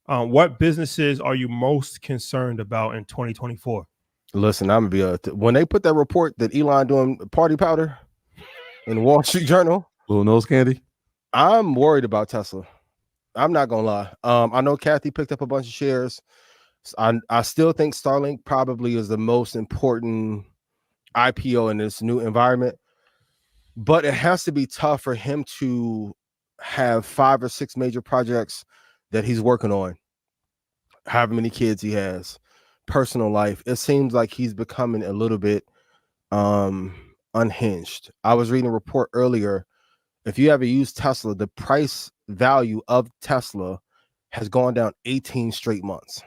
What businesses are you most concerned about in 2024? Listen, I'm gonna be when they put that report that Elon doing party powder in Wall Street Journal, Little nose candy. I'm worried about Tesla. I'm not gonna lie. I know Kathy picked up a bunch of shares. I still think Starlink probably is the most important IPO in this new environment, but it has to be tough for him to have 5 or 6 major projects that he's working on. However many kids he has, personal life. It seems like he's becoming a little bit unhinged. I was reading a report earlier. If you ever use Tesla, the price value of Tesla has gone down 18 straight months.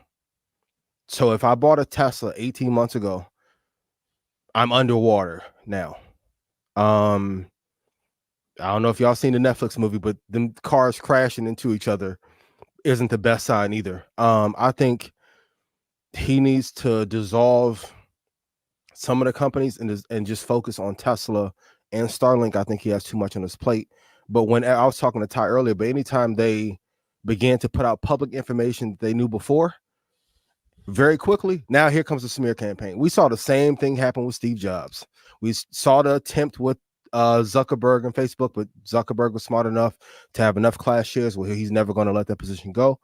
So if I bought a Tesla 18 months ago, I'm underwater now. I don't know if y'all seen the Netflix movie, but them cars crashing into each other isn't the best sign either. I think he needs to dissolve some of the companies and just focus on Tesla and Starlink. I think he has too much on his plate. But when I was talking to Ty earlier, but anytime they began to put out public information they knew before, very quickly, now here comes the smear campaign. We saw the same thing happen with Steve Jobs. We saw the attempt with Zuckerberg and Facebook, but Zuckerberg was smart enough to have enough class shares where he's never going to let that position go.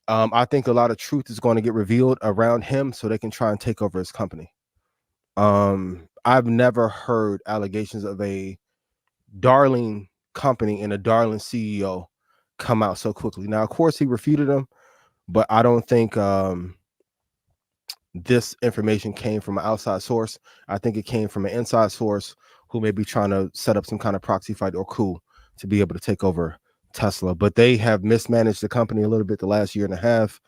I think a lot of truth is going to get revealed around him so they can try and take over his company. I've never heard allegations of a darling company and a darling CEO come out so quickly. Now, of course, he refuted them, but I don't think this information came from an outside source. I think it came from an inside source who may be trying to set up some kind of proxy fight or coup to be able to take over Tesla. But they have mismanaged the company a little bit the last year and a half.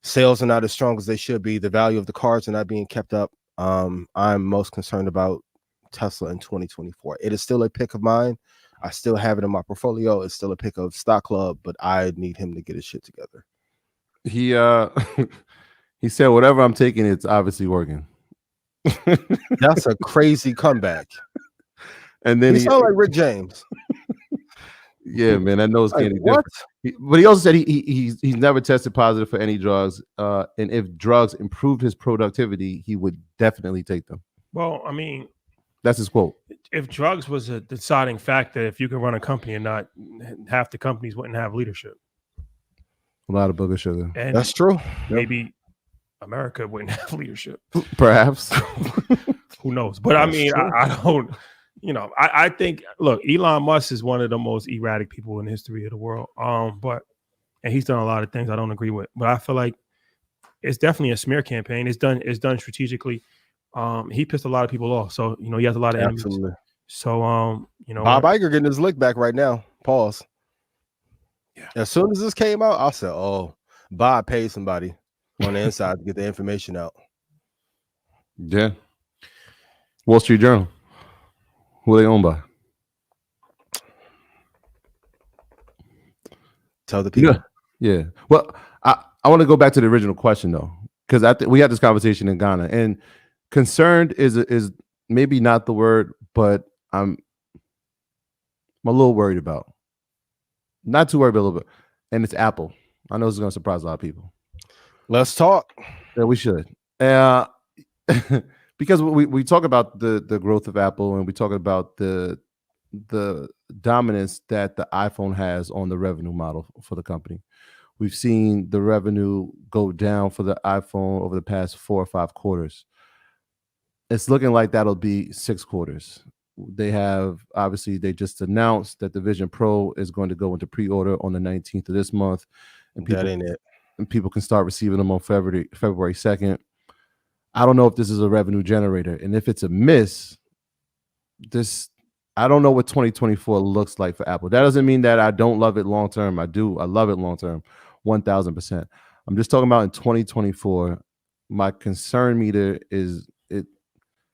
Sales are not as strong as they should be. The value of the cars are not being kept up. I'm most concerned about Tesla in 2024. It is still a pick of mine. I still have it in my portfolio. It's still a pick of Stock Club, but I need him to get his shit together. He he said, "Whatever I'm taking, it's obviously working." That's a crazy comeback. And then he sounds like Rick James. Yeah, man, that nose candy. What? But he also said he's never tested positive for any drugs, and if drugs improved his productivity, he would definitely take them. Well, I mean, that's his quote. If drugs was a deciding factor, if you could run a company and not half the companies wouldn't have leadership. A lot of booger sugar. And that's true. Maybe America wouldn't have leadership. Perhaps. Who knows? But I mean, I don't. I think, look, Elon Musk is one of the most erratic people in the history of the world. And he's done a lot of things I don't agree with. But I feel like it's definitely a smear campaign. It's done strategically. He pissed a lot of people off. So, he has a lot of enemies. Absolutely. So, Bob Iger getting his lick back right now. Pause. Yeah. As soon as this came out, I said, "Oh, Bob paid somebody on the inside to get the information out." Yeah. Wall Street Journal. Who are they owned by? Tell the people. Yeah. Well, I want to go back to the original question though, because we had this conversation in Ghana, and concerned is maybe not the word, but I'm a little worried about. Not too worried, but a little bit. And it's Apple. I know this is going to surprise a lot of people. Let's talk. Yeah, we should. Because we talk about the growth of Apple, and we talk about the dominance that the iPhone has on the revenue model for the company. We've seen the revenue go down for the iPhone over the past 4 or 5 quarters. It's looking like that'll be 6 quarters. They just announced that the Vision Pro is going to go into pre-order on the 19th of this month. And people can start receiving them on February 2nd. I don't know if this is a revenue generator. And if it's a miss, I don't know what 2024 looks like for Apple. That doesn't mean that I don't love it long term. I do. I love it long term, 1,000%. I'm just talking about in 2024. My concern meter is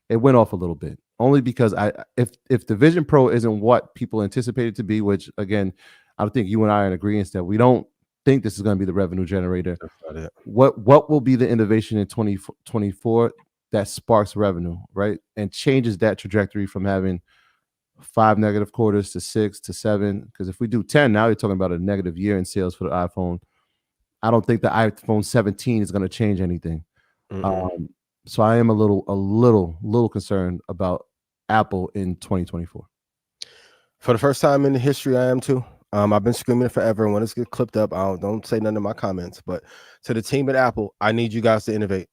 it went off a little bit, only because if the Vision Pro isn't what people anticipated to be, which again, I think you and I are in agreement that we don't think this is going to be the revenue generator. What will be the innovation in 2024 that sparks revenue, right? And changes that trajectory from having 5 negative quarters to 6 to 7. Because if we do 10, now you're talking about a negative year in sales for the iPhone. I don't think the iPhone 17 is going to change anything. So I am a little concerned about Apple in 2024. For the first time in the history, I am too. I've been screaming it forever. And when it's get clipped up, I don't say none in my comments. But to the team at Apple, I need you guys to innovate.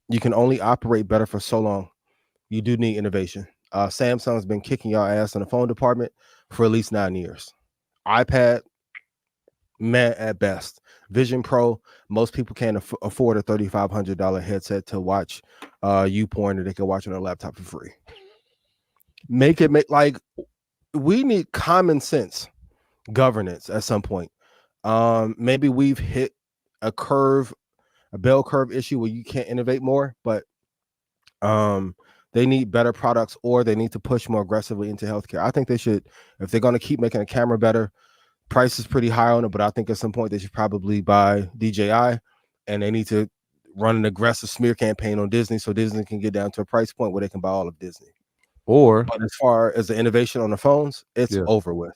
You can only operate better for so long. You do need innovation. Samsung's been kicking y'all ass in the phone department for at least 9 years. iPad, man, at best. Vision Pro, most people can't afford a $3,500 headset to watch YouPorn that they can watch on their laptop for free. We need common sense governance at some point. Maybe we've hit a bell curve issue where you can't innovate more, but they need better products, or they need to push more aggressively into healthcare. I think they should, if they're going to keep making a camera better. Price is pretty high on it, but I think at some point they should probably buy DJI, and they need to run an aggressive smear campaign on Disney so Disney can get down to a price point where they can buy all of Disney. But as far as the innovation on the phones, it's over with.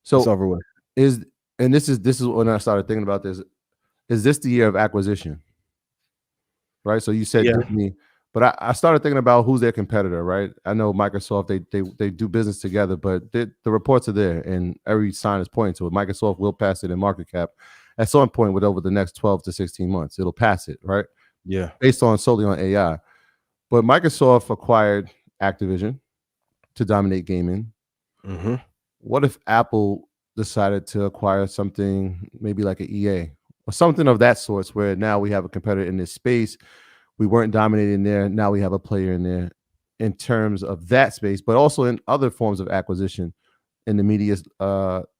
So it's over with. This is when I started thinking about this. Is this the year of acquisition? Right. So you said Disney, but I started thinking about who's their competitor, right? I know Microsoft, they do business together, but the reports are there and every sign is pointing to it. Microsoft will pass it in market cap at some point with over the next 12 to 16 months. It'll pass it, right? Yeah. Based solely on AI. But Microsoft acquired Activision to dominate gaming. What if Apple decided to acquire something maybe like an EA or something of that sort, where now we have a competitor in this space? We weren't dominating there. Now we have a player in there in terms of that space, but also in other forms of acquisition in the media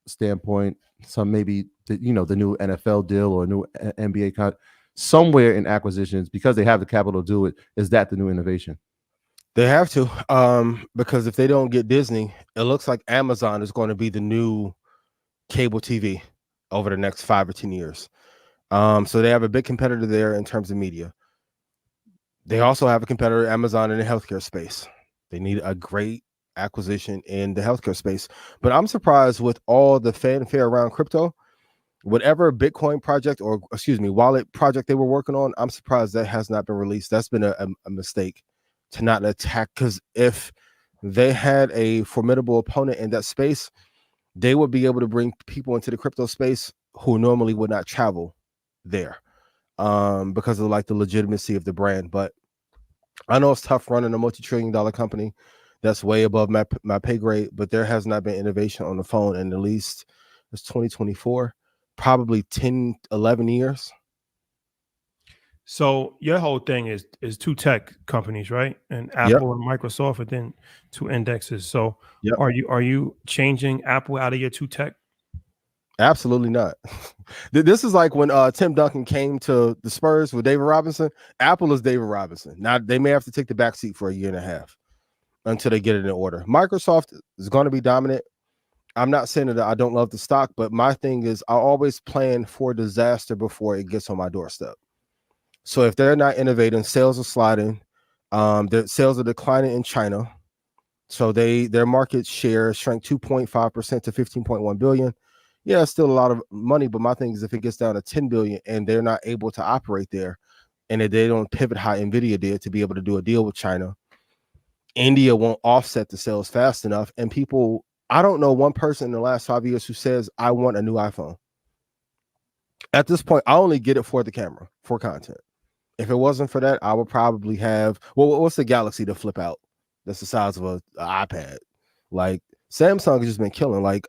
standpoint. Some maybe the new NFL deal or new NBA contract, somewhere in acquisitions, because they have the capital to do it. Is that the new innovation? They have to, because if they don't get Disney, it looks like Amazon is going to be the new cable TV over the next 5 or 10 years. So they have a big competitor there in terms of media. They also have a competitor, Amazon, in the healthcare space. They need a great acquisition in the healthcare space. But I'm surprised with all the fanfare around crypto, whatever Bitcoin project wallet project they were working on, I'm surprised that has not been released. That's been a mistake to not attack, because if they had a formidable opponent in that space, they would be able to bring people into the crypto space who normally would not travel there. Because of the legitimacy of the brand. But I know it's tough running a multi-trillion-dollar company. That's way above my pay grade, but there has not been innovation on the phone in at least, it's 2024, probably 10, 11 years. So your whole thing is two tech companies, right? And Apple and Microsoft, and then two indexes. So are you changing Apple out of your two tech? Absolutely not. This is like when Tim Duncan came to the Spurs with David Robinson. Apple is David Robinson. Now they may have to take the back seat for a year and a half until they get it in order. Microsoft is going to be dominant. I'm not saying that I don't love the stock, but my thing is I always plan for disaster before it gets on my doorstep. So if they're not innovating, sales are sliding. Their sales are declining in China. So their market share shrank 2.5% to 15.1 billion. Yeah, it's still a lot of money, but my thing is if it gets down to 10 billion and they're not able to operate there, and if they don't pivot how Nvidia did to be able to do a deal with China, India won't offset the sales fast enough. And people, I don't know one person in the last 5 years who says, I want a new iPhone. At this point, I only get it for the camera, for content. If it wasn't for that, I would probably have, what's the Galaxy to flip out? That's the size of an iPad. Like Samsung has just been killing. Like,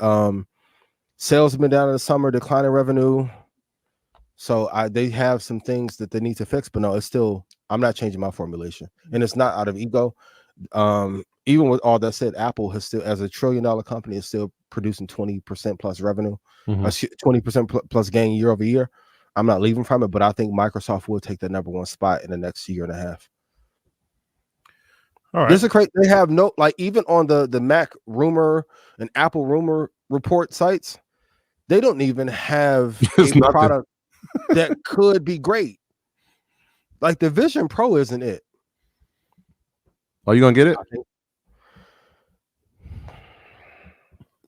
sales have been down in the summer, declining revenue. So they have some things that they need to fix, but no, it's still, I'm not changing my formulation. And it's not out of ego. Even with all that said, Apple has still, as a $1 trillion company, is still producing 20% plus revenue, 20% plus gain year over year. I'm not leaving from it, but I think Microsoft will take the #1 spot in the next year and a half. All right. This is crazy. They have no, like, even on the Mac rumor and Apple rumor report sites, they don't even have a product that could be great. Like the Vision Pro isn't it. Are you gonna get it?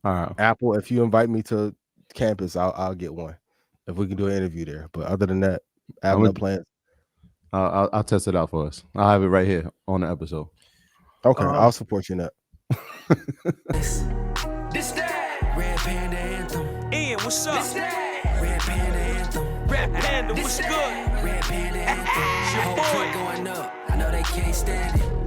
All right. Apple, if you invite me to campus, I'll get one. if we can do an interview there. But other than that, I have no plans. I'll test it out for us. I'll have it right here on the episode. Okay, I'll support you in that. This that Red Panda Anthem. Ian, what's up? This that Red Panda Anthem. Red Panda, what's good? Red Panda Anthem. Your boy going up. I know they can't stand it.